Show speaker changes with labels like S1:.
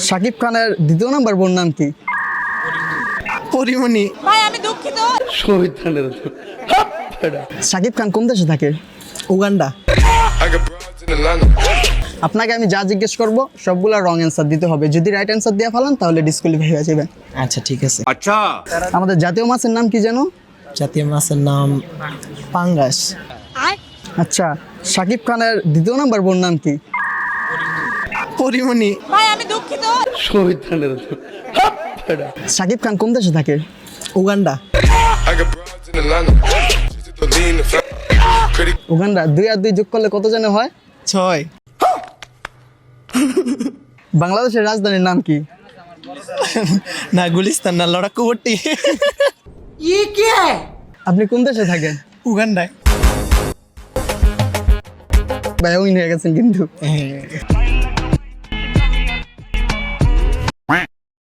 S1: শাকিব খানের দ্বিতীয় নাম্বার বোন নাম কি?
S2: পরিমণি।
S3: ভাই আমি দুঃখিত।
S1: শাকিব খান কোন দেশে থাকে?
S2: উগান্ডা।
S1: আপনাকে আমি যা জিজ্ঞেস করব সবগুলা রং অ্যান্সার দিতে হবে। যদি রাইট অ্যান্সার দিয়ে ফেলান তাহলে ডিসকোয়ালিফাই হয়ে যাবেন।
S2: আচ্ছা ঠিক আছে।
S1: আমাদের জাতীয় মাছের নাম কি জানো?
S2: জাতীয় মাছের নাম পাঙ্গাস।
S1: আচ্ছা, শাকিব খানের দ্বিতীয় নাম্বার বোন নাম কি?
S2: পরিমণি।
S3: ভাই আমি দুঃখিত।
S1: শাকিব খান কোন দেশে থাকে?
S2: উগান্ডা।
S1: উগান্ডা। 2 আর 2 যোগ করলে কত জানে হয়?
S2: 6।
S1: বাংলাদেশের রাজধানীর নাম কি?
S2: না গুলিস্তান না, লড়াকুবটি।
S1: আপনি কোন দেশে থাকেন?
S2: উগান্ডায়।
S1: ভাই উইন হয়ে গেছেন কিন্তু।
S2: হ্যাঁ।